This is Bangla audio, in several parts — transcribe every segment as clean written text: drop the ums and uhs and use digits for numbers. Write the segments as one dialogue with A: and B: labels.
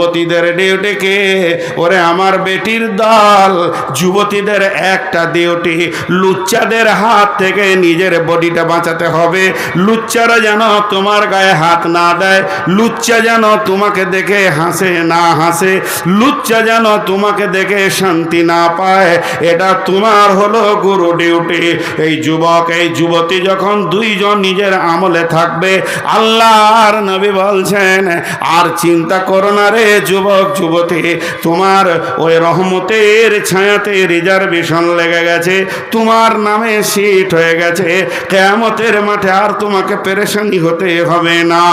A: যুবতীদের ডিউটি কে? ওরে আমার বেটির দল, যুবতীদের একটা ডিউটি, লুচ্চাদের হাত থেকে নিজের বডিটা বাঁচাতে হবে। লুচ্চারা যেন তোমার গায়ে হাত না দেয়, লুচ্চা যেন তোমাকে দেখে হাসে না হাসে, লুচ্চা যেন তোমাকে দেখে শান্তি না পায়। এটা তোমার হলো গুরু ডিউটি। এই যুবক এই যুবতী যখন দুইজন নিজের আমলে থাকবে, আল্লাহর নবী বলছেন আর চিন্তা করো না রে যুবক যুবতী, তোমার ওই রহমতের ছায়াতে রিজার্ভেশন লেগে গেছে, তোমার নামে সিট হয়ে গেছে। কিয়ামতের মাঠে আর তোমাকে পেরেশানি হতে হবে না।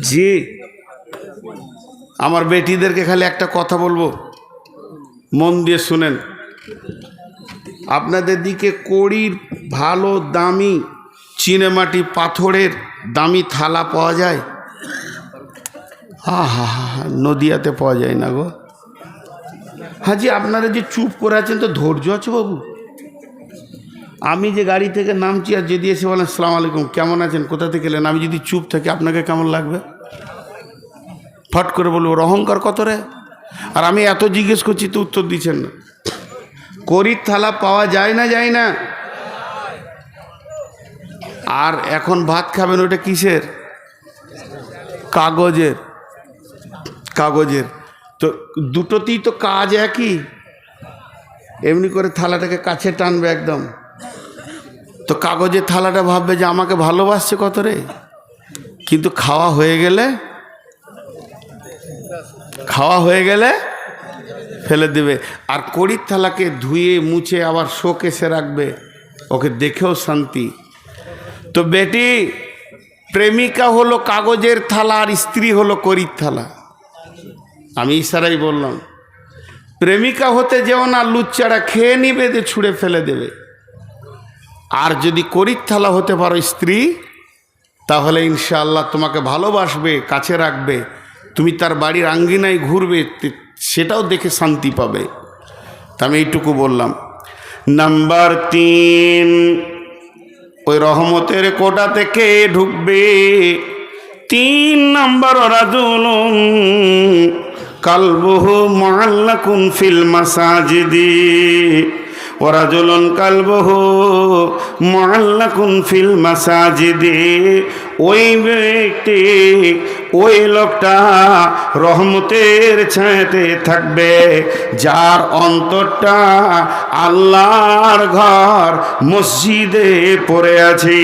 A: জি, আমার বেটিদেরকে খালি একটা কথা বলবো, মন দিয়ে শুনেন। আপনাদের দিকে কড়ির ভালো দামি চিনেমাটি পাথরের দামি থালা পাওয়া যায়? হা হা হা, নদিয়াতে পাওয়া যায় না গো। হাজি আপনারা যে চুপ করে আছেন, তো ধৈর্য আছে বাবু? আমি যে গাড়ি থেকে নামছি আর যদি এসে বলেন আসসালামু আলাইকুম, কেমন আছেন, কোথা থেকে এলেন, আমি যদি চুপ থাকি আপনাকে কেমন লাগবে? ফট করে বলবো ওর অহংকার কত রে। আর আমি এত জিজ্ঞেস করছি তো উত্তর দিচ্ছেন না। কড়ির থালা পাওয়া যায় না যায় না? আর এখন ভাত খাবেন ওটা কিসের? কাগজের। কাগজের তো দুটোতেই তো কাজ একই। এমনি করে থালাটাকে কাছে টানবে একদম, তো কাগজের থালাটা ভাববে যে আমাকে ভালোবাসছে কত রে, কিন্তু খাওয়া হয়ে গেলে ফেলে দেবে। আর কড়ির থালাকে ধুয়ে মুছে আবার শোকেসে রাখবে, ওকে দেখেও শান্তি। তো বেটি, প্রেমিকা হলো কাগজের থালা আর স্ত্রী হলো কড়ির থালা। আমি ইশারাই বললাম, প্রেমিকা হতে যেও না, লুচ্চারা খেয়ে নিবে, দিয়ে ছুঁড়ে ফেলে দেবে। আর যদি কড়ির থালা হতে পারো স্ত্রী, তাহলে ইনশাআল্লাহ তোমাকে ভালোবাসবে, কাছে রাখবে, তুমি তার বাড়ির আঙ্গিনায় ঘুরবে, সেটাও দেখে শান্তি পাবে। তা আমি এইটুকু বললাম। নাম্বার 3, ওই রহমতের কোটা থেকে ঢুকবে 3 নম্বর, রাজুলুন কালবুহু মুআল্লাকুন ফিল মাসাজিদি, ওয়ারাজুলুন কালবুহু মুআল্লাকুন ফিল মাসাজিদি। ওই ব্যক্তি, ওই লোকটা রহমতের ছায়াতে থাকবে যার অন্তরটা আল্লাহর ঘর মসজিদে পড়ে আছে।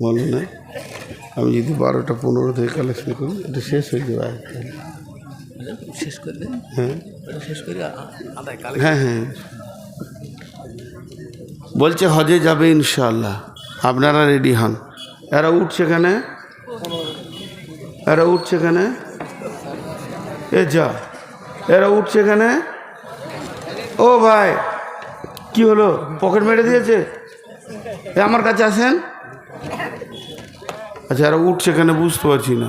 A: বলো না, আমি যদি 12টা 15 থেকে কালেকশন করি, এটা শেষ হয়ে যাবে।
B: শেষ করে দেন।
A: হ্যাঁ
B: শেষ করে
A: হ্যাঁ হ্যাঁ, বলছে হজে যাবে ইনশাআল্লাহ, আপনারা রেডি হন। এরা উঠছে এখানে, এরা উঠছে এখানে, এ যা, এরা উঠছে এখানে। ও ভাই, কি হলো, পকেট মেরে দিয়েছে? আমার কাছে আসেন। আচ্ছা, এরা উঠছে এখানে, বুঝতে পারছি না।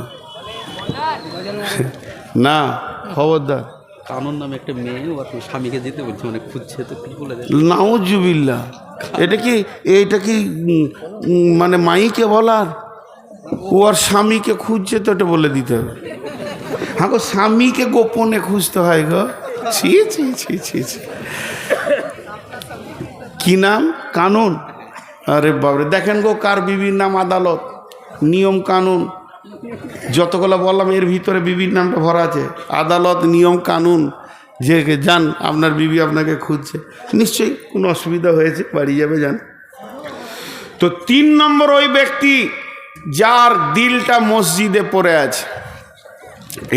A: না, খবরদার।
B: কানুন নামে একটা মেয়ে ওর স্বামীকে যেতে বলছে, মানে খুঁজছে, তো কি বলে দেন?
A: নাউজুবিল্লাহ, এটা কি মানে মাইকে বলার? ও আর স্বামীকে খুঁজছে, তো এটা বলে দিতে হবে। হ্যাঁ গো, স্বামীকে গোপনে খুঁজতে হয় গো। ছি ছি ছি ছি ছি। কি নাম? কানুন? আরে বাবরে, দেখেন গো কার বিবির নাম আদালত, নিয়ম কানুন যতগুলো বললাম এর ভিতরে বিবির নামটা ভরা আছে। আদালত, নিয়ম কানুন, যে যান আপনার বিবি আপনাকে খুঁজছে, নিশ্চয়ই কোনো অসুবিধা হয়েছে, বাড়ি যাবে, যান। তো 3 নম্বর ওই ব্যক্তি যার দিলটা মসজিদে পড়ে আছে।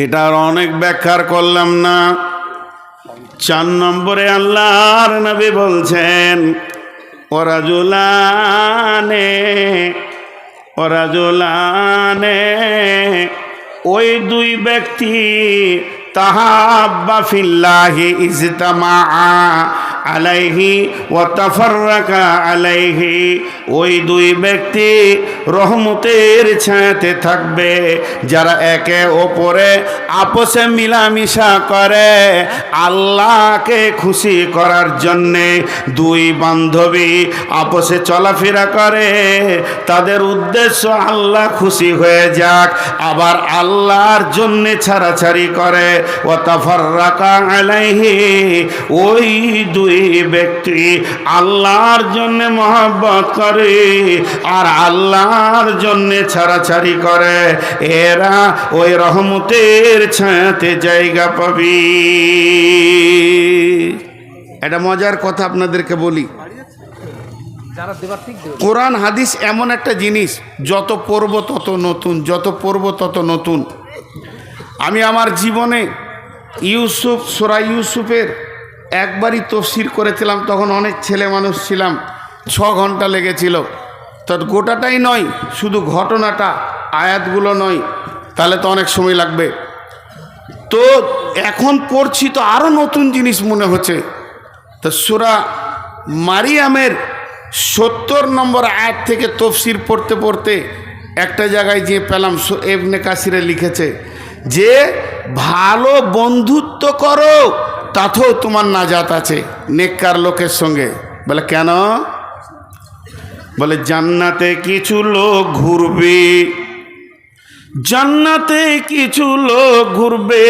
A: এটার অনেক ব্যাখ্যার করলাম না। 4 নম্বরে আল্লাহর নবী বলছেন ওরাজুলানে, ওই 2 ব্যক্তি তাহাব্বা ফিল্লাহি ইজতামা আলাইহি ওয়া তাফাররাকা আলাইহি, ওই দুই ব্যক্তি রহমতের ছায়াতে থাকবে যারা একে অপরে আপসে মিলামিশা করে আল্লাহকে খুশি করার জন্যে। দুই বান্ধবী আপসে চলাফেরা করে, তাদের উদ্দেশ্য আল্লাহ খুশি হয়ে যাক, আবার আল্লাহর জন্যে ছাড়াছাড়ি করে। ওয়া তাফাররাকা আলাইহি, ওই দুই ব্যক্তি আল্লাহর জন্যে মহব্বত করে আর আল্লাহর জন্যে ছাড়াছাড়ি করে, এরা ওই রহমতের ছায়াতে জায়গা পাবি। এটা মজার কথা আপনাদেরকে বলি। কোরআন হাদিস এমন একটা জিনিস, যত পড়ব তত নতুন, যত পড়ব তত নতুন। আমি আমার জীবনে ইউসুফ, সূরা ইউসুফের একবারই তফসির করেছিলাম, তখন অনেক ছেলে মানুষ ছিলাম, 6 ঘন্টা লেগেছিল। তো গোটাটাই নয়, শুধু ঘটনাটা, আয়াতগুলো নয়, তাহলে তো অনেক সময় লাগবে। তো এখন পড়ছি তো আরও নতুন জিনিস মনে হচ্ছে। তো সূরা মারিয়ামের 70 নম্বর আয়াত থেকে তফসির পড়তে পড়তে একটা জায়গায় যে পেলাম, ইবনে কাসিরে লিখেছে যে ভালো বন্ধুত্ব করো তাতেও তোমার নাজাত আছে নেককার লোকের সঙ্গে। বলে কেন? বলে জান্নাতে কিছু লোক ঘুরবে, জান্নাতে কিছু লোক ঘুরবে।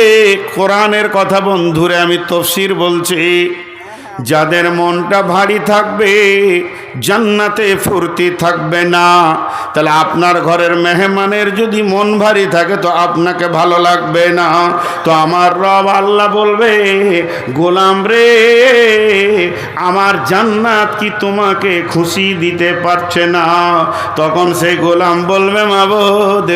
A: কোরআনের কথা বন্ধুরে, আমি তফসির বলছি। যাদের মনটা ভারী থাকবে জান্নাতে ফুর্তি থাকবে না। তাহলে আপনার ঘরের মেহমানের যদি মন ভারী থাকে তো আপনাকে ভালো লাগবে না। তো আমার রব আল্লাহ বলবে, গোলাম রে, আমার জান্নাত কি তোমাকে খুশি দিতে পারছে না? তখন সেই গোলাম বলবে, মাবুদ,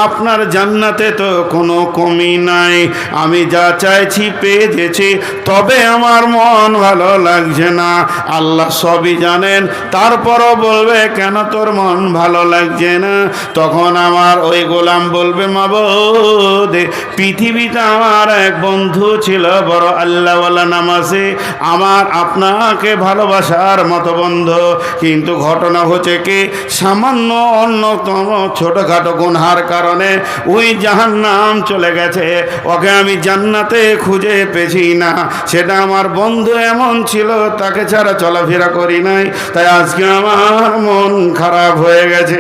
A: আপনার জান্নাতে তো কোনো কমি নাই, আমি যা চাইছি পেয়ে গেছি, তবে আমার মন ভালো লাগছে না। আল্লাহ সবই জানেন, তারপরও বলবে, কেন তোর মন ভালো লাগছে না? তখন আমার ওই গোলাম বলবে, মাবুদ, পৃথিবীতে আমার এক বন্ধু ছিল, বড় আল্লাহওয়ালা, নামাজি, আমার আপনাকে ভালোবাসার মতো বন্ধু, কিন্তু ঘটনা হচ্ছে কি, সামান্য অন্যতম ছোটখাটো গুনহার কারণে ওই জাহান্নাম চলে গেছে, ওকে আমি জান্নাতে খুঁজে পেছি না। সেটা আমার বন্ধু এমন ছিল, তাকে ছাড়া চলাফেরা করি নাই, তাই আজকে আমার মন খারাপ হয়ে গেছে।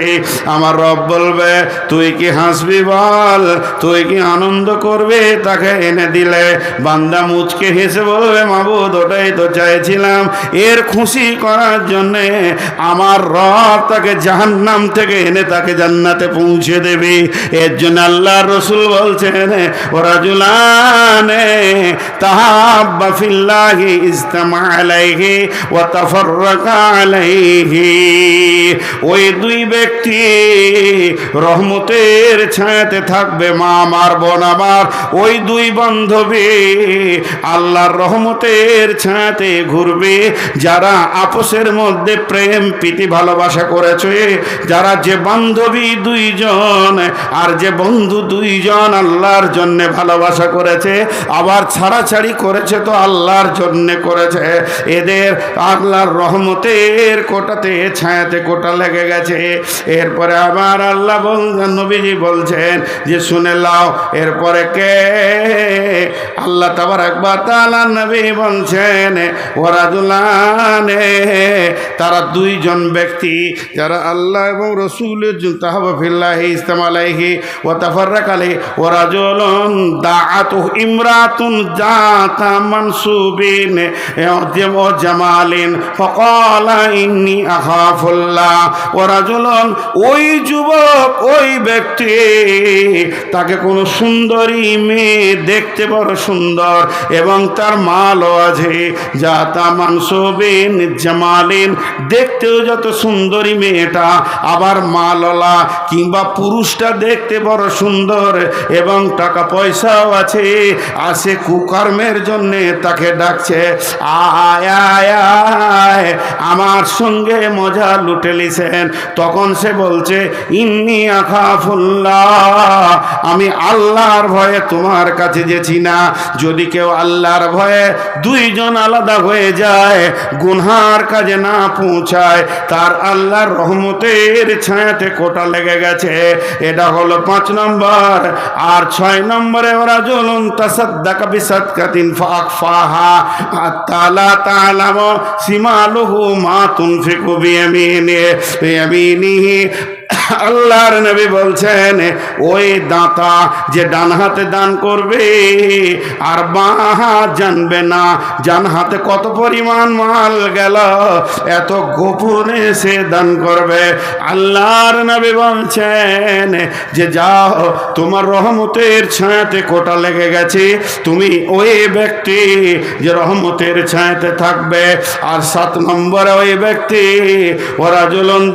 A: আমার রব বলবে, তুই কি হাসবি বল, তুই কি আনন্দ করবে তাকে এনে দিলে? বান্দা মুচকে হেসে বলবে, মাবুদ, ওটাই তো চাইছিলাম, এর খুশি করার জন্যে আমার রব তাকে জাহান্নাম থেকে এনে তাকে জান্নাতে পৌঁছে দেবে। এর জন্য আল্লাহর রাসূল বলছেন, ওয়ারাজুলানে তাহাব্বা ফিল্লাহি ইজতামা আলাইহি ওয়া তাফাররাকা আলাইহি, ওই দুই ব্যক্তি রহমতের ছায়াতে থাকবে। মা আমার, বোন আমার, ওই দুই বান্ধবী আল্লাহর রহমতের ছায়াতে ঘুরবে, যারা আপসের মধ্যে প্রেম প্রীতি ভালোবাসা করেছে, যারা যে বান্ধবী দুইজন আর যে বন্ধু দুইজন আল্লাহর জন্যে ভালোবাসা করেছে, আবার ছাড়াছাড়ি করেছে তো আল্লাহর জন্যে করেছে, এদের আল্লাহর রহমতের কোটাতে ছায়াতে কোটা লেগে গেছে। এরপরে আবার আল্লাহ বলছেন, নবীজি বলছেন যে শুনে লাও, এরপরে কে? আল্লাহ তাবারাক ওয়া তাআলা নবী বলছেন, ওয়ারাজুলানে, তারা দুইজন ব্যক্তি যারা আল্লাহ এবং রাসূলের তাহাব্বা ফিল্লাহি ইজতামা আলাইহি ওয়া তাফাররাকা আলাইহি, ওয়ারাজুলুন দাআতু ইমরাতুন যাতা মানসুবিন ওয়া জামালিন ফাকালা ইন্নী আখাফুল্লাহ। ওয়ারাজুলুন, ওই যুবক, ওই ব্যক্তি, তাকে কোনো সুন্দরী মেয়ে দেখতে বড় সুন্দর এবং তার মালও আছে, যাতা মানসুবিন জামালিন, দেখতেও যত সুন্দরী মেয়েটা, আবার মালওয়ালা কিংবা পুরুষটা দেখতে বড় সুন্দর এবং টাকা পয়সাও আছে, আসে কুকর্মের জন্যে তাকে ডাকছে, আয় আয় আয় যায় আমার সঙ্গে মজা লুটে লিছেন। তখন সে বলছে ইন্নী আখাফুল্লাহ, আমি আল্লাহর ভয়ে তোমার কাছে যেছি না। যদি কেউ আল্লাহর ভয়ে দুইজন আলাদা হয়ে যায়, গুনহার কাজে না পৌঁছায়, তার আল্লাহর রহমতের ছায়াতে কোটা লেগে গেছে। এটা হলো 5 নম্বর। আর 6 নম্বরে ওরা জুলুন তাসাদ্দাকা বিসাদকাতিন ফাআখফাহা হাত্তা লা তা'লামু শিমালুহু মা তুনফিকু বিয়ামিনিহি। আল্লাহর নবী বলছেন ওই দাতা যে ডান হাতে দান করবে আর বাঁ হাত জানবে না ডান হাতে কত পরিমাণ মাল গেল, এত গোপনে সে দান করবে। আল্লাহর নবী বলছেন যে যাও, তোমার রহমতের ছায়াতে কোটা লেগে গেছে, তুমি ওই ব্যক্তি যে রহমতের ছায়াতে থাকবে। আর 7 নম্বরে ওই ব্যক্তি ওরা জুলুন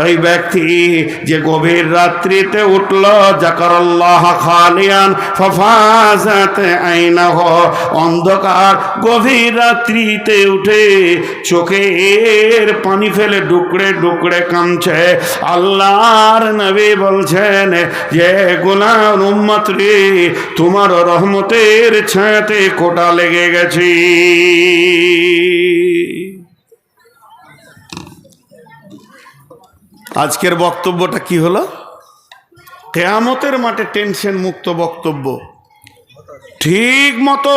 A: ওই ব্যক্তি যে গভীর রাত্রিতে উঠল যাকারাল্লাহ খালিয়ান ফাফাজাত আইনাহু, অন্ধকার গভীর রাত্রিতে উঠে চোখের পানি ফেলে ডুকরে ডুকরে কাঁদছে। আল্লাহর নবী বলছেন যে গোলাম উম্মত রে, তোমার রহমতের ছায়াতে কোটা লেগে গেছে। আজকের বক্তব্যটা কি হলো? কিয়ামতের মাঠে টেনশন মুক্ত বক্তব্য। ঠিক মতো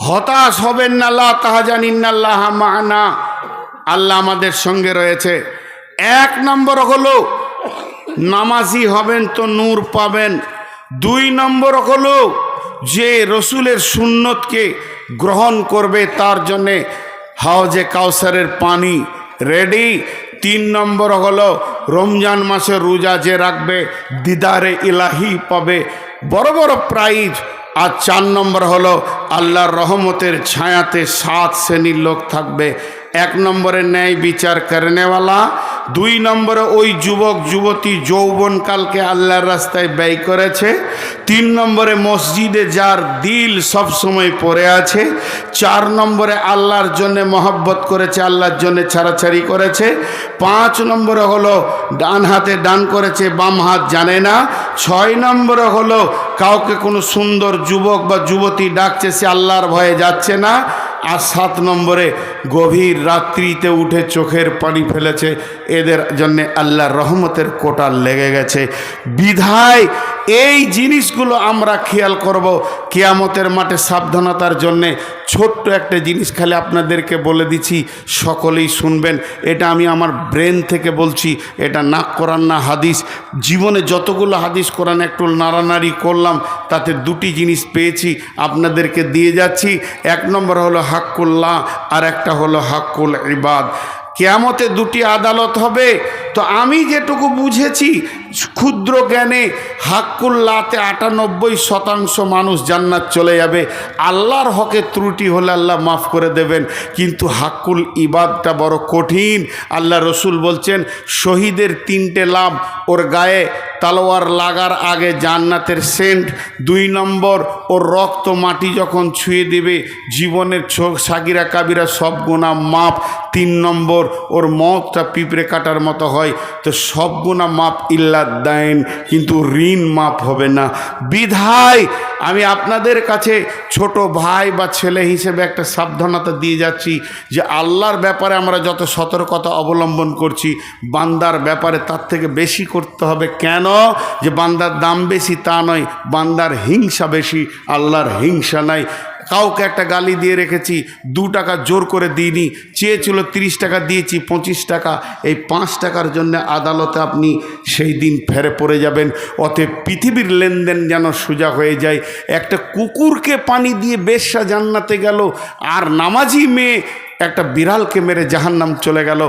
A: হতাশ হবেন না, লা তাহজান ইন্নাল্লাহা মা'ানা, আল্লাহ আমাদের সঙ্গে রয়েছে। 1 নম্বর হলো নামাজি হবেন তো নূর পাবেন। 2 নম্বর হলো যে রসুলের সুন্নতকে গ্রহণ করবে তার জন্যে হাউজে কাউসারের পানি রেডি। 3 নম্বর হলো রমজান মাসে রোজা যে রাখবে দিদারে ইলাহি পাবে, বড় বড় প্রাইজ। আর 4 নম্বর হলো আল্লাহর রহমতের ছায়াতে 7 শ্রেণীর লোক থাকবে। 1 নম্বরে ন্যায় বিচার করনেওয়ালা, 2 নম্বরে ওই যুবক যুবতী যৌবনকালকে আল্লাহর রাস্তায় ব্যয় করেছে, 3 নম্বরে মসজিদে যার দিল সব সময় পড়ে আছে, 4 নম্বরে আল্লাহর জন্য মহব্বত করেছে, আল্লাহর জন্য ছাড়াছাড়ি করেছে, 5 নম্বরে হলো ডান হাতে দান করেছে, বাম হাত জানে না, 6 নম্বরে হলো কাউকে কোনো সুন্দর যুবক বা যুবতী ডাকছে, সে আল্লাহর ভয়ে যাচ্ছে না। আর 7 নম্বরে গভীর রাত্রিতে উঠে চোখের পানি ফেলেছে, এদের জন্যে আল্লাহর রহমতের কোটা লেগে গেছে। বিধায় এই জিনিসগুলো আমরা খেয়াল করব কিয়ামতের মাঠে সাবধানতার জন্যে। ছোট্ট একটা জিনিস খালি আপনাদেরকে বলে দিচ্ছি, সকলেই শুনবেন। এটা আমি আমার ব্রেন থেকে বলছি, এটা না কোরআন না হাদিস। জীবনে যতগুলো হাদিস কোরআন একটু নাড়ানাড়ি করলাম, তাতে 2টি জিনিস পেয়েছি, আপনাদেরকে দিয়ে যাচ্ছি। 1 নম্বর হলো হাক্কুল্লাহ, আর একটা হলো হাক্কুল ইবাদ। কিয়ামতে 2টি আদালত হবে। তো আমি যেটুকু বুঝেছি ক্ষুদ্র জ্ঞানে, হাক্কুল্লাহতে 98% মানুষ জান্নাত চলে যাবে। আল্লাহর হকে ত্রুটি হলে আল্লাহ মাফ করে দেবেন, কিন্তু হাক্কুল ইবাদটা বড় কঠিন। আল্লাহ রসুল বলছেন শহীদের 3টে লাভ, ওর গায়ে তলোয়ার লাগার আগে জান্নাতের সেন্ট, 2 নম্বর ওর রক্ত মাটি যখন ছুঁয়ে দেবে জীবনের ছোট সাগিরা কাবিরা সব গুনাহ মাপ, 3 নম্বর ওর মতটা পিঁপড়ে কাটার মতো হয়। তো সব গুনাহ মাপ ইল্লা দাইন, কিন্তু ঋণ মাপ হবে না। বিধায় আমি আপনাদের কাছে ছোট ভাই বা ছেলে হিসেবে একটা সাবধানতা দিয়ে যাচ্ছি যে আল্লাহর ব্যাপারে আমরা যত সতর্কতা অবলম্বন করছি, বান্দার ব্যাপারে তার থেকে বেশি করতে হবে। কেন? যে বান্দার দাম বেশি তা নয়, বান্দার হিংসা বেশি, আল্লাহর হিংসা নাই। কাউকে একটা গালি দিয়ে রেখেছি, 2 টাকা জোর করে দিইনি, চেয়েছিল 30 টাকা দিয়েছি 25 টাকা, এই 5 টাকার জন্য আদালতে আপনি সেই দিন ফেরে পড়ে যাবেন। অতএব পৃথিবীর লেনদেন যেন সোজা হয়ে যায়। একটা কুকুরকে পানি দিয়ে বেশ্যা জান্নাতে গেল, আর নামাজি মেয়ে একটা বিড়ালকে মেরে জাহান্নাম চলে গেল।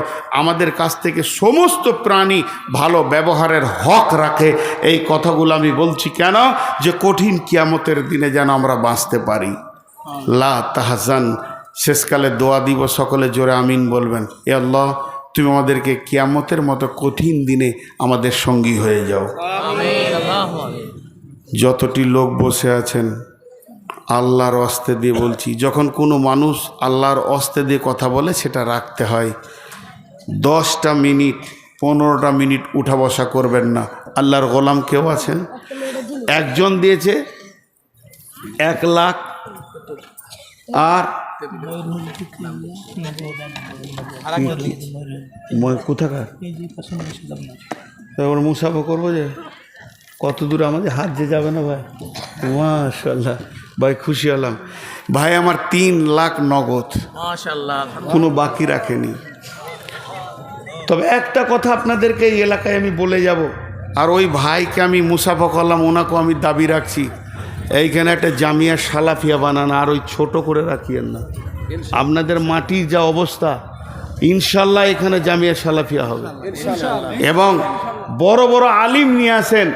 A: আমাদের কাছ থেকে সমস্ত প্রাণী ভালো ব্যবহারের হক রাখে। এই কথাগুলো আমি বলছি কেন? যে কঠিন কিয়ামতের দিনে যেন আমরা বাঁচতে পারি। লা তাহজান, শেষকালে দোয়া দিব, সকলে জোরে আমিন বলবেন। এ আল্লাহ, তুমি আমাদেরকে কিয়ামতের মতো কঠিন দিনে আমাদের সঙ্গী হয়ে যাও। যতটি লোক বসে আছেন আল্লাহর অস্তে দিয়ে বলছি, যখন কোনো মানুষ আল্লাহর অস্তে দিয়ে কথা বলে সেটা রাখতে হয়। 10টা মিনিট 15টা মিনিট উঠা বসা করবেন না। আল্লাহর গোলাম কেউ আছেন, একজন দিয়েছে 1 লাখ, আর কোথাকার তারপর মুসাফা করবো যে কত দূর আমাদের হাত যে যাবে না ভাই। মাশাআল্লাহ ভাই, খুশি হলাম ভাই। আমার 3 লাখ নগদ,
C: মাশাআল্লাহ,
A: কোনো বাকি রাখেনি। তবে একটা কথা আপনাদেরকে এই এলাকায় আমি বলে যাব, আর ওই ভাইকে আমি মুসাফা করলাম, ওনাকেও আমি দাবি রাখছি, এইখানে একটা জামিয়া সালাফিয়া বানান, আর ওই ছোট করে রাখিয়েন না। আপনাদের মাটির যা অবস্থা, ইনশাল্লাহ এখানে জামিয়া সালাফিয়া হবে। এবং বড় বড় আলিম নিয়ে আসেন,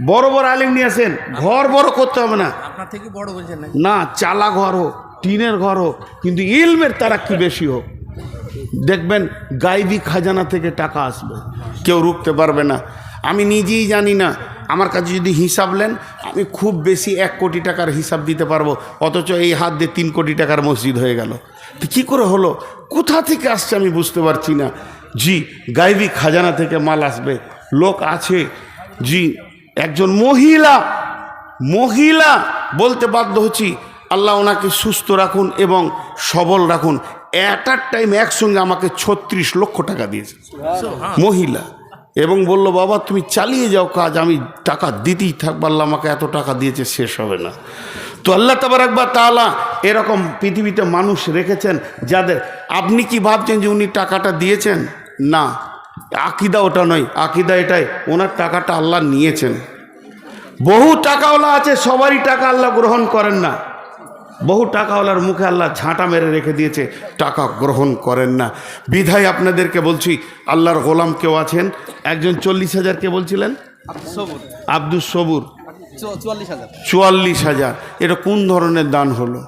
A: বড় বড় আলিম নিয়ে আসেন। ঘর বড় করতে হবে না,
C: আপনার থেকে বড় বলছেন না,
A: না চালা ঘর হোক, টিনের ঘর হোক, কিন্তু ইলমের তারাক্কি বেশি হোক। দেখবেন গাইবি খাজানা থেকে টাকা আসবে, কেউ রুখতে পারবে না। আমি নিজেই জানি না, আমার কাছে যদি হিসাব নেন আমি খুব বেশি 1 কোটি টাকার হিসাব দিতে পারবো, অথচ এই হাত দিয়ে 3 কোটি টাকার মসজিদ হয়ে গেল। তো কী করে হলো, কোথা থেকে আসছে আমি বুঝতে পারছি না। জি, গাইবি খাজানা থেকে মাল আসবে, লোক আছে। জি, একজন মহিলা বলতে বাধ্য হচ্ছি, আল্লাহ ওনাকে সুস্থ রাখুন এবং সবল রাখুন। অ্যাট আ টাইম একসঙ্গে আমাকে 36 লক্ষ টাকা দিয়েছে মহিলা, এবং বলল বাবা তুমি চালিয়ে যাও কাজ, আমি টাকা দিতেই থাকবো, আল্লাহ আমাকে এত টাকা দিয়েছে শেষ হবে না। তো আল্লাহ তাবারাক ওয়া তাআলা এরকম পৃথিবীতে মানুষ রেখেছেন যাদের, আপনি কি ভাবছেন যে উনি টাকাটা দিয়েছেন? না, আকিদা ওটা নয়, আকিদা এটাই ওনার টাকাটা আল্লাহ নিয়েছেন। বহু টাকাওয়ালা আছে, সবারই টাকা আল্লাহ গ্রহণ করেন না। বহু টাকাওয়ালার মুখে আল্লাহ ঝাঁটা মেরে রেখে দিয়েছে, টাকা গ্রহণ করেন না। বিধায় আপনাদেরকে বলছি, আল্লাহর গোলাম কেউ আছেন, একজন 40,000 কে বলছিলেন, আব্দুল সবুর 44,000। এটা কোন ধরনের দান হলো?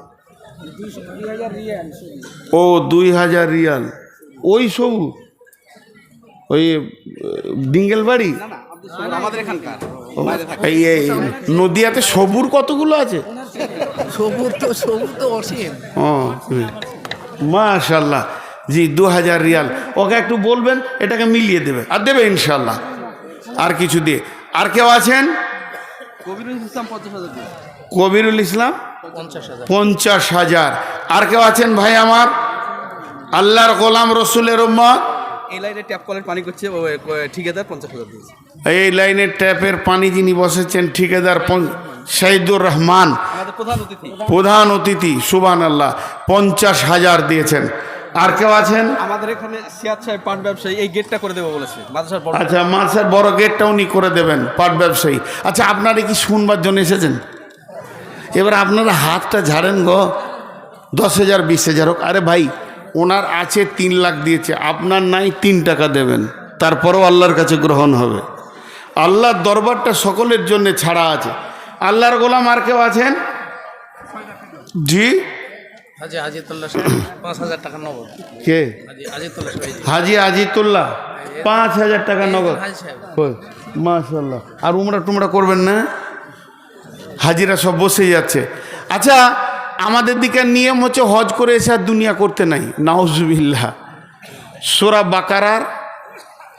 A: ও 2000 রিয়াল। ওই সবুর, ওই ডিঙ্গেল বাড়ি,
B: আমাদের এখানকার
A: এই নদিয়াতে সবুর কতগুলো আছে?
C: সবুর তো অসীম।
A: ও মাশাআল্লাহ। জি, 2000 রিয়াল। ওকে একটু বলবেন, এটাকে মিলিয়ে দেবে, আর দেবে ইনশাল্লাহ। আর কিছু দিয়ে, আর কেউ আছেন?
B: কবিরুল ইসলাম 50,000।
A: কবিরুল ইসলাম 50,000। আর কেউ আছেন ভাই আমার? আল্লাহর গোলাম রসুলের উম্মত,
B: এই লাইনে ট্যাপ কলের পানি করছে ঠিকাদার 50,000 দিয়েছে।
A: এই লাইনের ট্যাপের পানি যিনি বসেছেন ঠিকাদার শাহিদুর রহমান,
B: আমাদের
A: প্রধান অতিথি, সুবহানাল্লাহ, 50,000 দিয়েছেন। আর কেউ আছেন?
B: আমাদের এখানে সিয়াদ সাহেব পান ব্যবসায়ী, এই গেটটা করে দেবো বলেছে মাদ্রাসার বড়।
A: আচ্ছা, মাদ্রাসার বড় গেটটা উনি করে দেবেন, পাট ব্যবসায়ী। আচ্ছা, আপনারা কি শুনবার জন্য এসেছেন? এবার আপনারা হাতটা ঝাড়েন গো, 10,000 20,000 হোক। আরে ভাই, ওনার আছে 3 লাখ দিয়েছে, আপনার নাই 3 টাকা দেবেন, তারপরেও আল্লাহর কাছে গ্রহণ হবে। আল্লাহর দরবারটা সকলের জন্য ছাড়া আছে। আল্লাহর গোলাম আর কেউ আছেন? জি,
C: হাজি আজিতুল্লাহ 5,000 টাকা নগদ।
A: কে?
C: আজিতুল্লাহ
A: হাজি আজিতুল্লাহ 5,000 টাকা নগদ।
C: হাজি সাহেব,
A: মাশাআল্লাহ। আর উমরা করবেন না? হাজিরা সব বসেই যাচ্ছে। আচ্ছা, আমাদের দিকে নিয়ম হচ্ছে হজ করে এসে আর দুনিয়া করতে নাই, নাউজুবিল্লাহ। সূরা বাকারার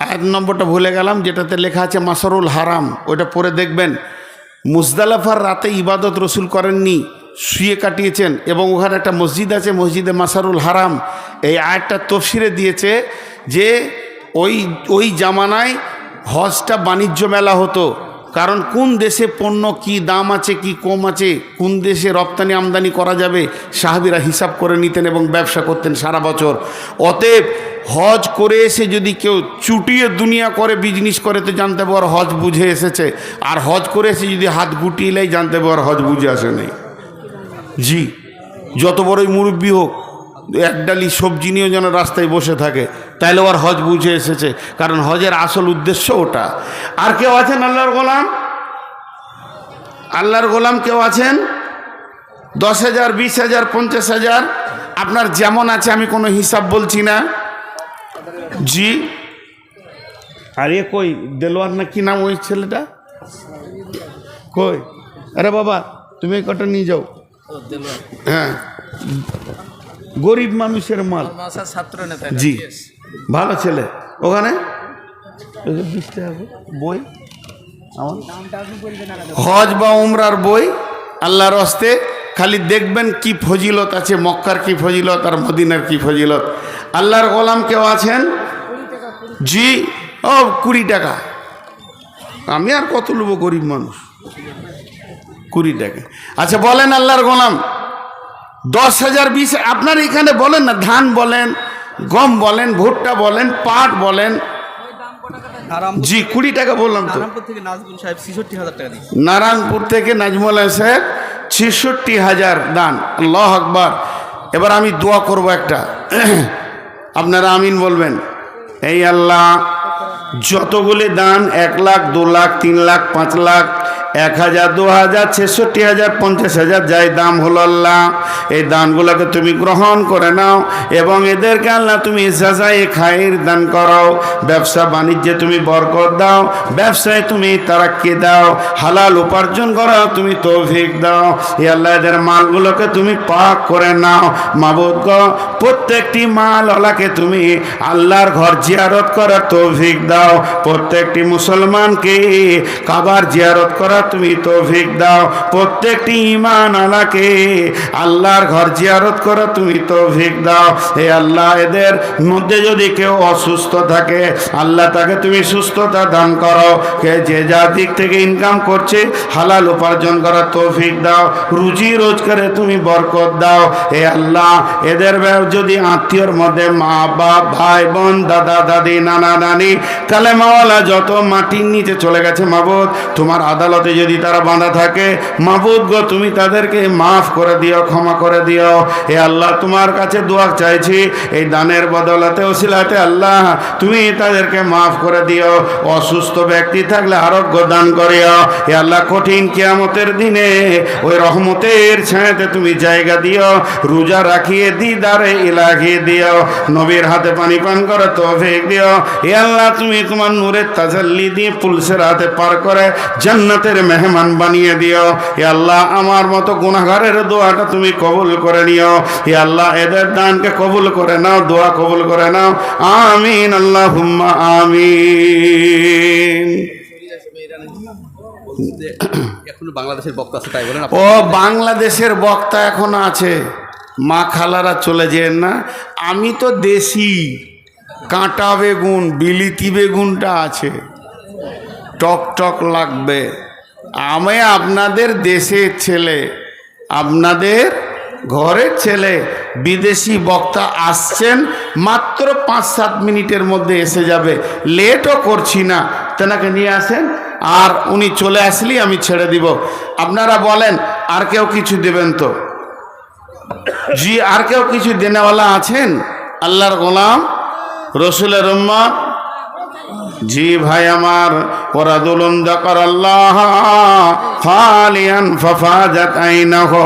A: আয়াত নম্বরটা ভুলে গেলাম, যেটাতে লেখা আছে মাসরুল হারাম, ওইটা পড়ে দেখবেন। মুজদালিফার রাতে ইবাদত রসুল করেননি, শুয়ে কাটিয়েছেন, এবং ওখানে একটা মসজিদ আছে, মসজিদে মাসারুল হারাম। এই আয়াতটা তফসিরে দিয়েছে যে ওই জামানায় হজটা বাণিজ্য মেলা হতো, কারণ কোন দেশে পণ্য কি দাম আছে, কি কম আছে, কোন দেশে রপ্তানি আমদানি করা যাবে, সাহাবীরা হিসাব করে নিতেন এবং ব্যবসা করতেন সারা বছর। অতএব হজ করে এসে যদি কেউ চুটিয়ে দুনিয়া করে বিজনেস করে, তো জানতে পার হজ বুঝে এসেছে। আর হজ করে এসে যদি হাত গুটিয়ে নেয়, জানতে পার হজ বুঝে আসে নেই। জি, যত বড়ই মুরব্বী হোক, 1 ডালি সবজি নিয়েও যেন রাস্তায় বসে থাকে, তাইলে ওর হজ বুঝে এসেছে, কারণ হজের আসল উদ্দেশ্য ওটা। আর কেউ আছেন আল্লাহর গোলাম? আল্লাহর গোলাম কেউ আছেন? 10,000 20,000 50,000 আপনার যেমন আছে, আমি কোনো হিসাব বলছি না। জি, আর এ কই দেলোয়ার না কি নাম ওই ছেলেটা কই? আরে বাবা, তুমি এই কটা নিয়ে যাও।
C: ও দেলো
A: হ্যাঁ, গরিব মানুষের মাল।
C: মাসার ছাত্র নেতা
A: জি, ভালো ছেলে। ওখানে এই যে 20 টাকা করে বই, আমার হজ বা উমরার বই, আল্লাহর হস্তে খালি দেখবেন কি ফজিলত আছে, মক্কার কি ফজিলত আর মদিনার কি ফজিলত। আল্লাহর গোলাম কেউ আছেন? জি, ও 20 টাকা। আমি আর কত নেবো, গরিব মানুষ, 20 টাকা। আচ্ছা বলেন আল্লাহর গোলাম 10,000 20, আপনার এখানে বলেন না, ধান বলেন, গম বলেন, ভুট্টা বলেন, পাট বলেন। জি 20 টাকা বললাম তো।
B: নারায়ণপুর থেকে নাজমুল সাহেব 66,000 টাকা দিচ্ছে।
A: নারায়ণপুর থেকে নাজমুল সাহেব 66,000 দান। আল্লাহ আকবার। এবার আমি দোয়া করব একটা, আপনারা আমিন বলবেন। এই আল্লাহ, যতগুলি দান 1 লাখ 2 লাখ 3 লাখ 5 লাখ 1,000 2,000 66,000 50,000 যাই দাম হলো আল্লাহ, এই দানগুলোকে তুমি গ্রহণ করে নাও এবং এদেরকে আল্লাহ তুমি যাচাই খায়ের দান করো, ব্যবসা বাণিজ্যে তুমি বরকত দাও, ব্যবসায় তুমি তারাক্কি দাও, হালাল উপার্জন করো তুমি তৌফিক দাও। এ আল্লাহ এদের মালগুলোকে তুমি পাক করে নাও মাবুদ গো। প্রত্যেকটি মালওয়ালাকে তুমি আল্লাহর ঘর জিয়ারত করার তৌফিক দাও, প্রত্যেকটি মুসলমানকে কাবার জিয়ারত করার তুমি তৌফিক দাও, প্রত্যেকটি ঈমান আলাকে আল্লাহর ঘর জিয়ারত করা তুমি তৌফিক দাও। হে আল্লাহ, এদের মধ্যে যদি কেউ অসুস্থ থাকে আল্লাহ তাকে তুমি সুস্থতা দান করো, কে যে যা দিক থেকে ইনকাম করছে হালাল উপার্জন করার তৌফিক দাও, রুজি রোজগারে তুমি বরকত দাও। হে আল্লাহ, এদের যদি আত্মীয়র মধ্যে মা বাপ ভাই বোন দাদা দাদি নানা নানি কালেমাওয়ালা যত মাটির নিচে চলে গেছে মাবুদ, তোমার আদালতে যদি তারা বাঁধা থাকে মাবুদ গো তুমি তাদেরকে মাফ করে দিও, ক্ষমা করে দিও। হে আল্লাহ, তোমার কাছে দোয়া চাইছি এই দানের বদলাতে ওসিলাতে আল্লাহ তুমি তাদেরকে মাফ করে দিও। অসুস্থ ব্যক্তি থাকলে আরোগ্য দান করিও। হে আল্লাহ, কঠিন কিয়ামতের দিনে ওই রহমতের ছায়াতে তুমি জায়গা দিও, রোজা রাখিয়ে দিদারে ইলাহি দিও, নবীর হাতে পানি পান করে তৌফিক দিও। হে আল্লাহ, তুমি তোমার নূরের তাজাল্লি দিয়ে পুলসের হাতে পার করে জান্নাতের মেহমান বানিয়ে দিও। হে আল্লাহ, আমার মতো গুনাহগারের দোয়াটা তুমি কবুল করে নিও। হে আল্লাহ, এদের দানকে কবুল করে নাও, দোয়া কবুল করে নাও। আমিন আল্লাহুম্মা আমিন।
B: এখনো বাংলাদেশের বক্তা আছে তাই বলেন?
A: ও বাংলাদেশের বক্তা এখন আছে, মা খালারা চলে যেন না। আমি তো দেশি কাঁটা বেগুন, বিলিতি বেগুনটা আছে, টক টক লাগবে। আমি আপনাদের দেশের ছেলে, আপনাদের ঘরের ছেলে, বিদেশি বক্তা আসছেন, মাত্র 5-7 মিনিটের মধ্যে এসে যাবে, লেটও করছি না, তেনাকে নিয়ে আসেন। আর উনি চলে আসলি আমি ছেড়ে দিব। আপনারা বলেন আর কেউ কিছু দেবেন তো? জি, আর কেউ কিছু দেনেওয়ালা আছেন? আল্লাহর গোলাম, রসুলের উম্মত। জি ভাই আমার, ওরাদুলুন যাকার আল্লাহ খালিয়ান ফাফাজাত আইনাহু,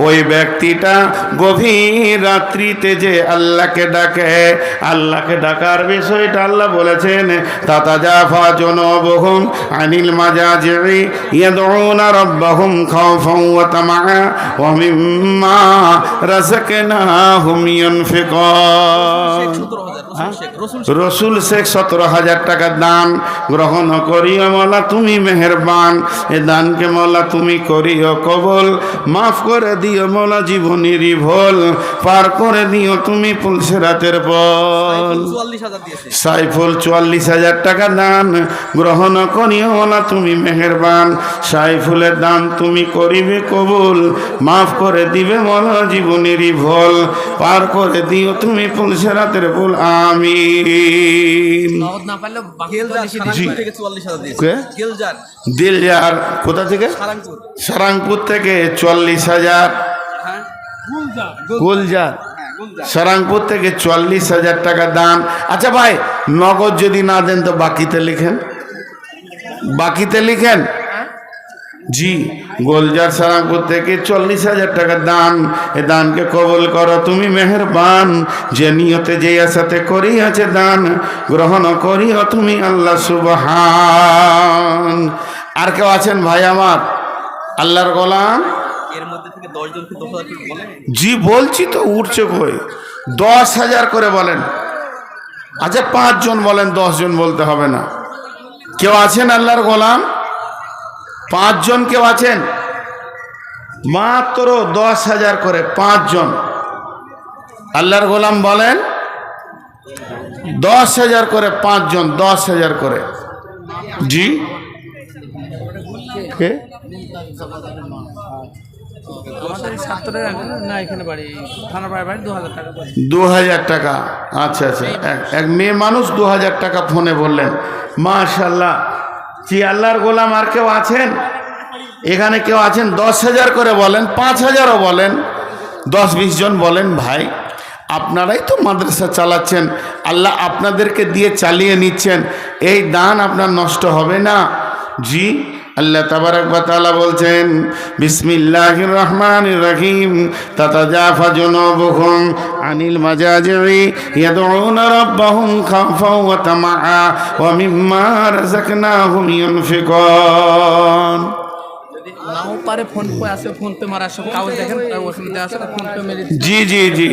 A: ওই ব্যক্তিটা গভীর রাত্রিতে যে আল্লাহকে ডাকে, আল্লাহকে ডাকার বিষয়টা আল্লাহ বলেছেন তাতাজাফা জুনুবুহুম আনিল মাজাজি'i ইয়াদউনা রাব্বাহুম খাওফান ওয়া তামাআ ওয়া মিম্মা রাযাকনাহুম ইউনফিকুন। রসুল শেখ 17,000 টাকা দান গ্রহণ করিও মৌলা তুমি মেহেরবান। এ দানকে মৌলা তুমি করিও কবুল, মাফ করে দিও মৌলা জীবনের ভুল, পার করে দিও তুমি পুলসিরাতের পল। সাইফুল 44,000 টাকা দান গ্রহণ করিও মৌলা তুমি মেহেরবান। সাইফুলের দান তুমি করিবে কবুল, মাফ করে দিবে মৌলা জীবনের ভুল, পার করে দিও তুমি পুলসিরাতের পল। আমিন। দিলজার কোথা থেকে? সারাংপুর থেকে 40,000। গুলজার সারাংপুর থেকে 40,000 টাকা দান। আচ্ছা ভাই, নগদ যদি না দেন তো বাকিতে লিখেন, বাকিতে লিখেন। জি, গোলজার সারাংপুর থেকে 40,000 টাকা দান। এ দানকে কবুল করো তুমি মেহেরবান। যে নিয়তে যে আশাতে করিয়াছে দান গ্রহণ করিও তুমি আল্লাহ সুবহান। আর কেউ আছেন ভাই আমার? আল্লাহর গোলাম,
B: এর মধ্যে থেকে 10 জনকে 10,000 করে বলে?
A: জি বলছি তো, উঠছে কই? 10,000 করে বলেন। আচ্ছা 5 জন বলেন, 10 জন বলতে হবে না। কেউ আছেন আল্লাহর গোলাম? 5 জন কেউ আছেন? মাত্র 10,000 করে 5 জন আল্লাহর গোলাম বলেন। 10,000 করে 5 জন, 10,000 করে। জি কে?
C: আমাদের এই ছাত্রের না এখানে বাড়ি থানা বাড়ি 2,000 টাকা করে।
A: 2,000 টাকা। আচ্ছা আচ্ছা, এক মেয়ে মানুষ 2,000 টাকা ফোনে বললেন। মাশাল্লাহ। জি আল্লাহর গোলাম আর কেউ আছেন এখানে? কেউ আছেন? 10,000 করে বলেন, 5,000ও বলেন, 10-20 জন বলেন। ভাই আপনারাই তো মাদ্রাসা চালাচ্ছেন, আল্লাহ আপনাদেরকে দিয়ে চালিয়ে নিচ্ছেন, এই দান আপনার নষ্ট হবে না। জি আল্লাহ তাবারক ওয়া তাআলা বলছেন বিসমিল্লাহির রহমানির রহিম তাতাজাফা জুনুবুহুম আনিল মাজাজি'i ইয়াদউনা রাব্বাহুম খাওফাও ওয়া তামাআ ওয়া মিম্মা রাযাকনাহুম ইউনফিকুন।
C: যদি নাও পারে ফোন পে আছে, ফোন পে মারা সব কাগজ দেখেন ওখানে দেওয়া আছে, ফোন পে মেরে
A: জি জি জি,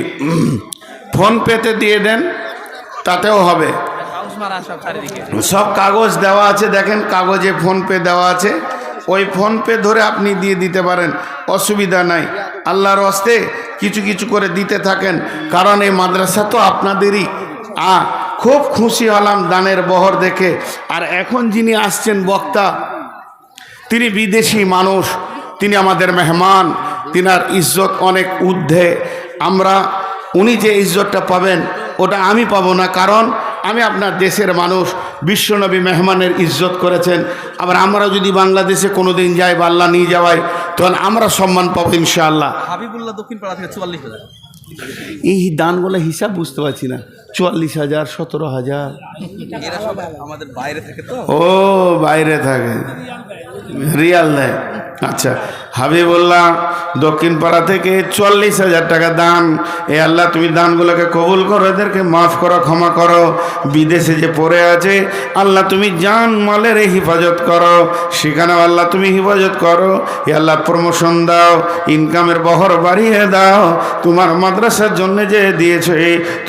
A: ফোন পেতে দিয়ে দেন, তাতেও হবে।
C: কাগজ মারা সব চারিদিকে।
A: সব কাগজ দেওয়া আছে, দেখেন কাগজে ফোন পে দেওয়া আছে, ওই ফোন পে ধরে আপনি দিয়ে দিতে পারেন, অসুবিধা নাই। আল্লাহর হস্তে কিছু কিছু করে দিতে থাকেন, কারণ এই মাদ্রাসা তো আপনাদেরই। খুব খুশি হলাম দানের বহর দেখে। আর এখন যিনি আসছেন বক্তা, তিনি বিদেশি মানুষ, তিনি আমাদের মেহমান, তিনার ইজ্জত অনেক ঊর্ধ্বে। উনি যে ইজ্জতটা পাবেন ওটা আমি পাবো না, কারণ আমি আপনার দেশের মানুষ। বিশ্বনবী মেহমানের ইজ্জত করেছেন। আবার আমরা যদি বাংলাদেশে কোনো দিন যাই বা আল্লাহ নিয়ে যাওয়াই, তখন আমরা সম্মান পাবো ইনশাআল্লাহ।
B: হাবিবুল্লাহ দক্ষিণ পাড়া থেকে 44,000।
A: এই দানগুলো হিসাব বুঝতে পারছি না। 44,000, 17,000।
B: এরা সব আমাদের বাইরে থাকে তো।
A: ও বাইরে থাকে, রিয়াল দেয়। আচ্ছা, হাবিবুল্লাহ দক্ষিণ পাড়া থেকে 44,000 টাকা দান। এ আল্লাহ তুমি দানগুলোকে কবুল করো, এদেরকে মাফ করো, ক্ষমা করো। বিদেশে যে পড়ে আছে আল্লাহ তুমি জান মালের হিফাজত করো, সেখানেও আল্লাহ তুমি হিফাজত করো। এ আল্লাহ প্রমোশন দাও, ইনকামের বহর বাড়িয়ে দাও। তোমার মাদ্রাসার জন্য যে দিয়েছে,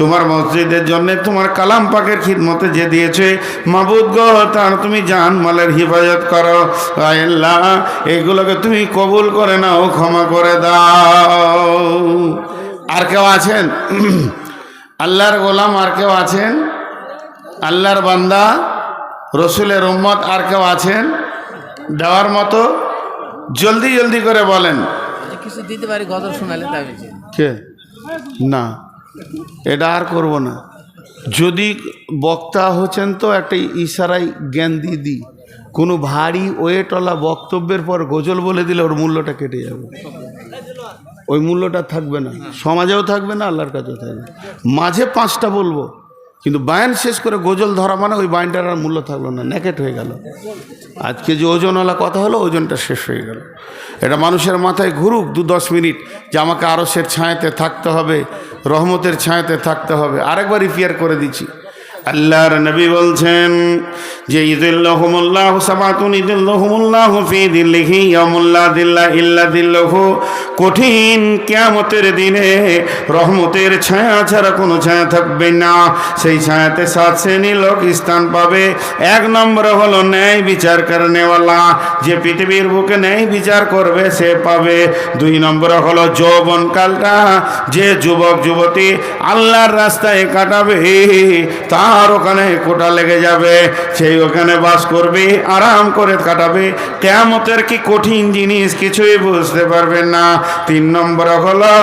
A: তোমার মসজিদের জন্য, তোমার কালাম পাকের খিদমতে যে দিয়েছে, মাবুদ গো তার তুমি জান মালের হিফাজত করো। আল্লাহ এইগুলোকে তুমি কবুল করে নাও, ক্ষমা করে দাও। আর কেউ আছেন আল্লাহর গোলাম? আর কেউ আছেন আল্লাহর বান্দা, রসুলের উম্মত? আর কেউ আছেন দেওয়ার মতো? জলদি জলদি করে বলেন।
C: কিছু দিতে পারি, গজল শোনালে তাই বেশি।
A: কে? না, এটা আর করব না। যদি বক্তা হচ্ছেন তো একটা ইশারায় জ্ঞান দিয়ে দিই, কোনো ভারী ওয়েটওয়ালা বক্তব্যের পর গজল বলে দিলে ওর মূল্যটা কেটে যাবে, ওই মূল্যটা থাকবে না, সমাজেও থাকবে না, আল্লাহর কাছেও থাকবে না। মাঝে 5টা বলবো, কিন্তু বায়ান শেষ করে গজল ধরা মানে ওই বায়ানটার আর মূল্য থাকলো না, নেকেট হয়ে গেল। আজকে যে ওজনওয়ালা কথা হলো, ওজনটা শেষ হয়ে গেল। এটা মানুষের মাথায় ঘুরুক 2-10 মিনিট, যে আমাকে আরশের ছায়াতে থাকতে হবে, রহমতের ছায়াতে থাকতে হবে। আরেকবার রিপিয়ার করে দিচ্ছি। আল্লাহর নবী বলছেন যে ইযিল্লাহুমুল্লাহু সাবাতুন ইযিল্লাহুমুল্লাহু ফি দিল্লিহি ইয়াউমুল্লা দিল্লা ইল্লা দিল্লাহু। কঠিন কিয়ামতের দিনে রহমতের ছায়া ছাড়া কোনো ছায়া থাকবে না। সেই ছায়াতে 7 শ্রেণীর লোক স্থান পাবে। 1 নম্বর হলো ন্যায় বিচার করনেওয়ালা, যে পৃথিবীর বুকে ন্যায় বিচার করবে সে পাবে। 2 নম্বর হলো যৌবনকালটা, যে যুবক যুবতী আল্লাহর রাস্তায় কাটাবে, তার ওখানে কোটা লেগে যাবে, সেই ওখানে বাস করবে, আরাম করে কাটাবে। কিয়ামতের কি কঠিন জিনিস কিছুই বুঝতে পারবেন না। 3 নম্বর হলো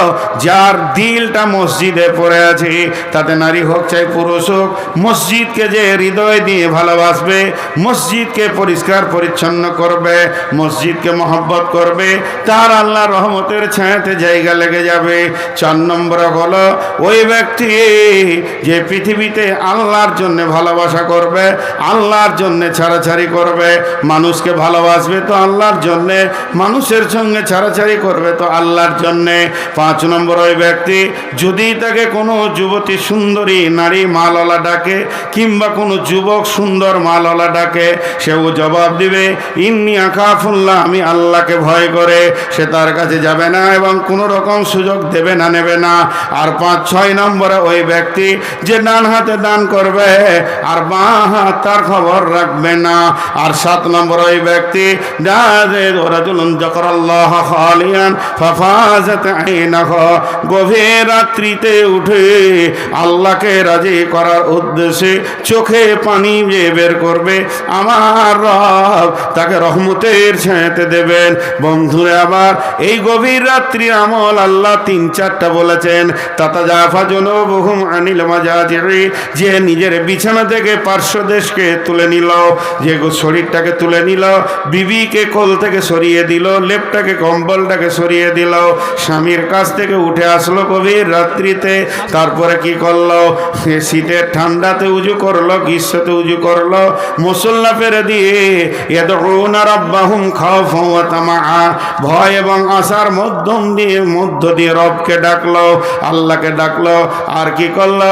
A: যার দিলটা মসজিদে পড়ে আছে, তাতে নারী হোক চাই পুরুষ হোক, মসজিদকে যে হৃদয় দিয়ে ভালোবাসবে, মসজিদকে পরিষ্কার পরিচ্ছন্ন করবে, মসজিদকে মহব্বত করবে, তার আল্লাহ রহমতের ছায়াতে জায়গা লেগে যাবে। 4 নম্বর হলো ওই ব্যক্তি যে পৃথিবীতে আল্লাহ আল্লাহর জন্য ভালোবাসা করবে, আল্লাহর জন্য ছাড়াছাড়ি করবে। মানুষকে ভালোবাসবে তো আল্লাহর জন্যে, মানুষের সঙ্গে ছাড়াছাড়ি করবে তো আল্লাহর জন্যে। 5 নম্বর, ওই ব্যক্তি যদি তাকে কোনো যুবতী সুন্দরী নারী মালওয়ালা ডাকে কিংবা কোনো যুবক সুন্দর মালওয়ালা ডাকে, সেও জবাব দিবে ইন্নী আখাফুল্লাহ, আমি আল্লাহকে ভয় করে। সে তার কাছে যাবে না এবং কোনো রকম সুযোগ দেবে না, নেবে না। আর 5-6 নম্বরে ওই ব্যক্তি যে ডান হাতে দান করবে আর বাঁ হাত তার খবর রাখবে না। আর 7 নম্বর, ওই ব্যক্তি গভীর রাত্রিতে উঠে আল্লাহকে রাজি করার উদ্দেশ্যে চোখে পানি বের করবে, আমার রব তাকে রহমতের ছায়াতে দেবেন। বন্ধুরা, আবার এই গভীর রাত্রি আমল আল্লাহ 3-4টা বলেছেন। তাতাজাফা জুনুবুহুম আনিল মাজাজি'i, যে নিজের বিছানা থেকে পার্শ্বদেশকে তুলে নিল, যে শরীরটাকে তুলে নিল, বিবিকে কোল থেকে সরিয়ে দিল, লেপটাকে কম্বলটাকে সরিয়ে দিল, স্বামীর কাছ থেকে উঠে আসলো গভীর রাত্রিতে। তারপরে কি করলো? শীতের ঠান্ডাতে উজু করলো, গ্রীষ্মতে উজু করলো, মুসল্লা ফেরে দিয়ে ইয়াদউনা রাব্বাহুম খাওফান ওয়া তামাআ, ভয় এবং আশার মধ্য দিয়ে রবকে ডাকলো, আল্লাহকে ডাকলো। আর কি করলো?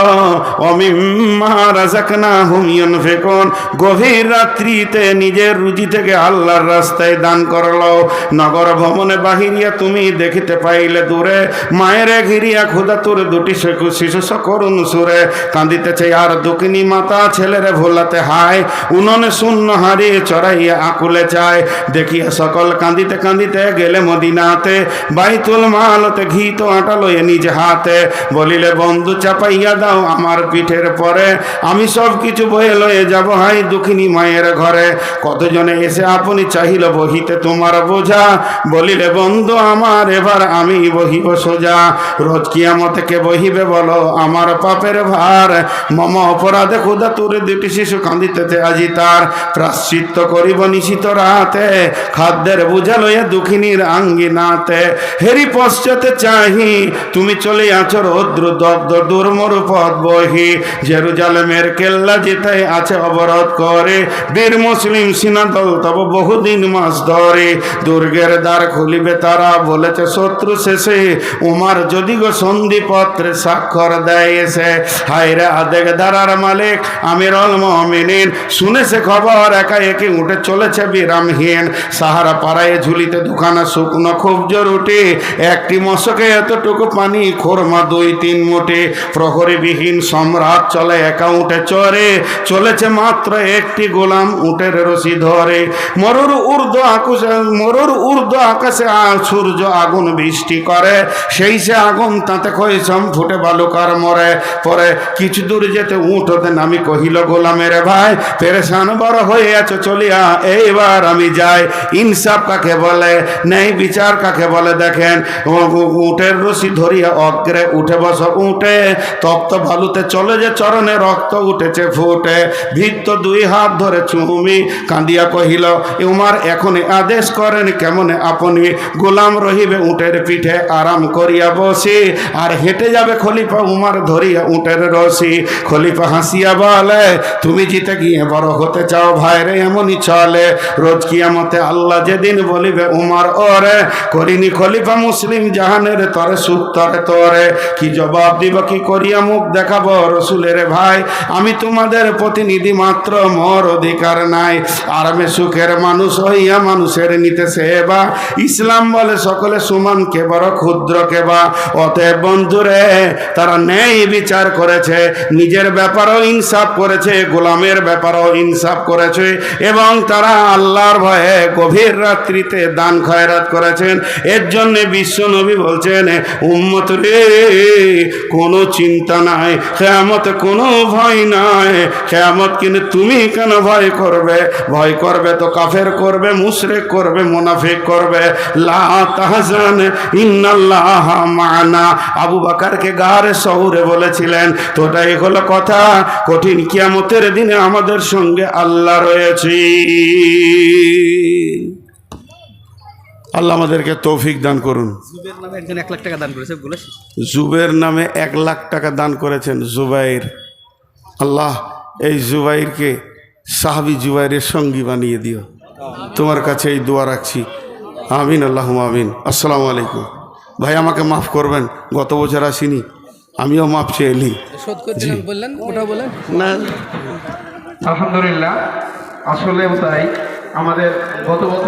A: ওমিম্মা রাযাকনাহুম ইউনফিকুন, গভীর রাত্রিতে নিজের রুজি থেকে আল্লাহর রাস্তায় দান করলো। নগর ভ্রমণে বাহিরিয়া তুমি দেখিতে পাইলে দূরে, মায়ের ঘিরিয়া ক্ষুধা তোর দুটি শিশু করুণ সুরে কাঁদিতেছে, আর দুঃখিনী মাতা ছেলেরে ভোলাতে হায়, উননে শূন্য হারিয়ে চড়াইয়া আকুলে চায়। দেখিয়া সকল কাঁদিতে কাঁদিতে গেলে মদিনাতে, বাইতুল মালতে ঘি তো আটা লয়ে নিজ হাতে, বলিলে বন্ধু চাপাইয়া দাও আমার পিঠের পরে, আমি সব কিছু বয়ে লয়ে যাব হাই দুঃখিনী মায়ের ঘরে। কতজনে এসে আপনি চাহিল বহিতে তোমার বোঝা, বলিলে বন্ধু আমার এবার আমি বহিব সোজা। রোজ কিয়ামতে কে বহিবে বলো আমার পাপের ভার, মম অপরাধে ক্ষুধা তোর দুটি শিশু কাঁদিতেছে আজি তার, প্রাশ্চিত্য করিব নিশিত রাতে, খাদ্যের বুঝা লইয়া দুঃখিনীর আঙ্গিনাতে। হেরি পশ্চাতে চাহি তুমি চলে আছো রৌদ্র দগ্ধ দুর্মর পথ বহি, জেরুজালেমের কেল্লা যেথায় আছে অবরোধ করে, বীর মুসলিম সিনাদল তব বহুদিন মাস ধরে, দুর্গের দ্বার খুলিবে তারা বলেছে শত্রু শেষে, উমার যদি গো সন্ধিপত্রে স্বাক্ষর দেয় এসে। হায়রে আদেক ধারার মালিক আমিরুল মুমিনিন, শুনেছে খবর একা একে উঠে চলেছে বিরামহীন, সাহারা পাড়ায় ঝুলিতে দুখানা শুকনো খুব রুটি, একটি মশকে এতটুকু পানি, খোরমা 2-3 মুঠি, প্রহরীবিহীন সম্রাট চলে একা উঠে চরে, চলেছে মাত্র একটি গোলাম উটের রশি ধরে। মরুর ঊর্ধ্ব আকাশে সূর্য আগুন বৃষ্টি করে, সেই সে আগুন তাতে খৈসম ফুটে বালুকার মরে। পরে কিছু দূর যেতে উঠ হতে নামি কহিল গোলামের ভাই, পেরেশান বড় হয়ে আছো চলিয়া এইবার আমি যাই। ইনসাফ কাকে বলে, ন্যায় বিচার কাকে বলে দেখেন। উটের রশি ধরিয়া অগ্রে উঠে বস উঠে, তপ্ত বালুতে চলে যে চরণে রক্ত উঠেছে ফুটে, ভিত্ত 2 হাত ধরে চুমি কাঁদিয়া কহিল উমার এখনই আদেশ করেন কেমনে আপনি, গোলাম রহিবে উটের পিঠে আরাম করিয়া বসি, আর হেঁটে যাবে খলিফা উমার ধরিয়া উটের রশি। খলিফা হাসিয়া বলে তুমি জিতে গিয়ে বড় হতে চাও ভাইরে, এমনই চলে রোজ কিয়ামতে আল্লাহ যেদিন বলিবে উমার ওরে, করিনি খলিফা মুসলিম জাহানের তরে সুখ তরে তোরে, কি জবাব দিব কি করিয়া মুখ দেখাবো রসুলের ভাই, আমি তোমাদের প্রতিনিধি মাত্র, মোর অধিকার নাই। আর আমি সুখের মানুষ হইয়া মানুষের নিতে সেবা, ইসলাম বলে সকলে সমান কে বড় ক্ষুদ্র কে বা। অতএব বন্ধুরে, তারা ন্যায় বিচার করেছে, নিজের ব্যাপারও ইনসাফ করেছে, গোলামের ব্যাপারও ইনসাফ করেছে, এবং তারা আল্লাহর ভয়ে গভীর রাত্রিতে দান খয়রাত করেছেন। এর জন্য বিশ্ব নবী বলছেন উম্মত রে, কোনো চিন্তা নাই, কিয়ামত কোনো ভয় নাই। কিয়ামত কিন্তু তুমি কেন ভয় করবে? ভয় করবে তো কাফের করবে, মুশরিক করবে, মুনাফিক করবে। লা তাহজান ইন্নাল্লাহা মা'ানা, আবু বকরকে গারে শহুরে বলেছিলেন। তো এটাই হলো কথা, কঠিন কিয়ামতের দিনে আমাদের সঙ্গে আল্লাহ রয়েছে। আল্লাহ আমাদেরকে তৌফিক দান করুন।
B: জুবের নামে একজন 1 লাখ টাকা দান করেছে বলেছি।
A: জুবের নামে 1 লাখ টাকা দান করেছেন জুবাইর। আল্লাহ এই জুবাইরকে সাহাবি জুবাইরের সঙ্গী বানিয়ে দিও। তোমার কাছে এই দোয়া রাখছি, আমিন, আল্লাহুম্মা আমিন। আসসালামু আলাইকুম। ভাই আমাকে মাফ করবেন, গত বছর আসিনি, আমিও মাফ চেয়ে এলি।
C: শোধ করে দিলেন বললেন, ওটা বলেন
A: না,
D: আলহামদুলিল্লাহ, আসলে তাই আমাদের গত বছর